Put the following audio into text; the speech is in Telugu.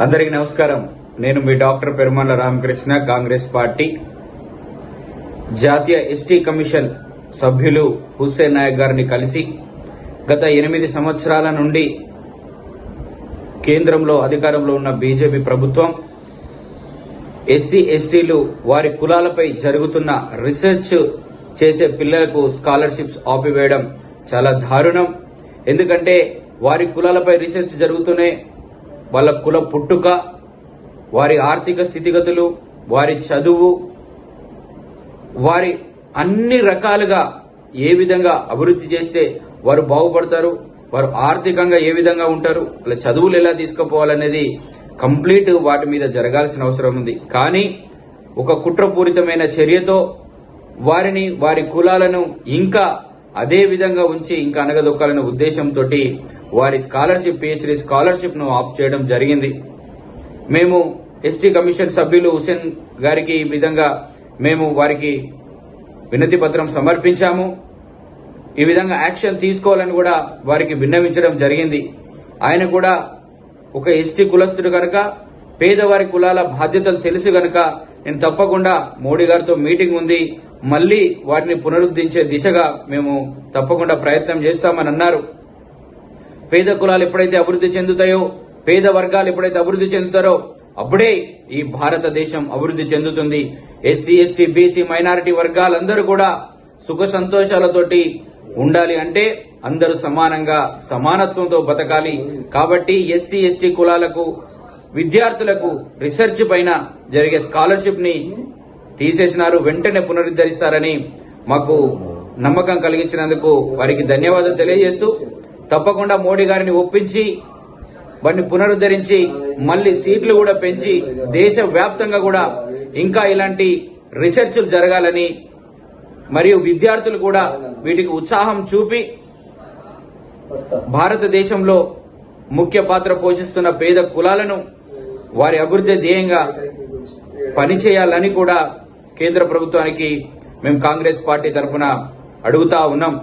అందరికీ నమస్కారం. నేను మీ డాక్టర్ పెరుమాళ్ల రామకృష్ణ, కాంగ్రెస్ పార్టీ. జాతీయ ఎస్టీ కమిషన్ సభ్యులు హుస్సేన్ నాయక్ గారిని కలిసి గత 8 సంవత్సరాల నుండి కేంద్రంలో అధికారంలో ఉన్న బీజేపీ ప్రభుత్వం ఎస్సీ ఎస్టీలు వారి కులాలపై జరుగుతున్న రీసెర్చ్ చేసే పిల్లలకు స్కాలర్షిప్స్ ఆపివేయడం చాలా దారుణం. ఎందుకంటే వారి కులాలపై రీసెర్చ్ జరుగుతూనే వాళ్ళ కుల పుట్టుక, వారి ఆర్థిక స్థితిగతులు, వారి చదువు, వారి అన్ని రకాలుగా ఏ విధంగా అభివృద్ధి చేస్తే వారు బాగుపడతారు, వారు ఆర్థికంగా ఏ విధంగా ఉంటారు, వాళ్ళ చదువులు ఎలా తీసుకుపోవాలనేది కంప్లీట్ వాటి మీద జరగాల్సిన అవసరం ఉంది. కానీ ఒక కుట్రపూరితమైన చర్యతో వారిని, వారి కులాలను ఇంకా అదే విధంగా ఉంచి ఇంకా అనగదొక్కాలనే ఉద్దేశంతో వారి స్కాలర్షిప్, పిహెచ్డి స్కాలర్షిప్ ను ఆఫ్ చేయడం జరిగింది. మేము ఎస్టీ కమిషన్ సభ్యులు హుస్సేన్ గారికి ఈ విధంగా మేము వారికి వినతి పత్రం సమర్పించాము. ఈ విధంగా యాక్షన్ తీసుకోవాలని కూడా వారికి విన్నవించడం జరిగింది. ఆయన కూడా ఒక ఎస్టీ కులస్తుడు కనుక, పేదవారి కులాల బాధ్యతలు తెలుసు కనుక నేను తప్పకుండా మోడీ గారితో మీటింగ్ ఉంది, మళ్లీ వాటిని పునరుద్ధరించే దిశగా మేము తప్పకుండా ప్రయత్నం చేస్తామని అన్నారు. పేద కులాలు ఎప్పుడైతే అభివృద్ధి చెందుతాయో, పేద వర్గాలు ఎప్పుడైతే అభివృద్ధి చెందుతారో అప్పుడే ఈ భారతదేశం అభివృద్ధి చెందుతుంది. ఎస్సీ, ఎస్టీ, బీసీ, మైనారిటీ వర్గాలందరూ కూడా సుఖ సంతోషాలతోటి ఉండాలి అంటే అందరూ సమానంగా సమానత్వంతో బతకాలి. కాబట్టి ఎస్సీ, ఎస్టీ కులాలకు, విద్యార్థులకు రీసెర్చ్ పైన జరిగే స్కాలర్షిప్ ని తీసేసినారు. వెంటనే పునరుద్ధరిస్తారని మాకు నమ్మకం కలిగించినందుకు వారికి ధన్యవాదాలు తెలియజేస్తూ, తప్పకుండా మోడీ గారిని ఒప్పించి వాటిని పునరుద్ధరించి మళ్లీ సీట్లు కూడా పెంచి దేశవ్యాప్తంగా కూడా ఇంకా ఇలాంటి రీసెర్చ్లు జరగాలని, మరియు విద్యార్థులు కూడా వీటికి ఉత్సాహం చూపి భారతదేశంలో ముఖ్య పాత్ర పోషిస్తున్న పేద కులాలను వారి అభివృద్ధి ధ్యేయంగా పనిచేయాలని కూడా కేంద్ర ప్రభుత్వానికి మేము కాంగ్రెస్ పార్టీ తరఫున అడుగుతా ఉన్నాం.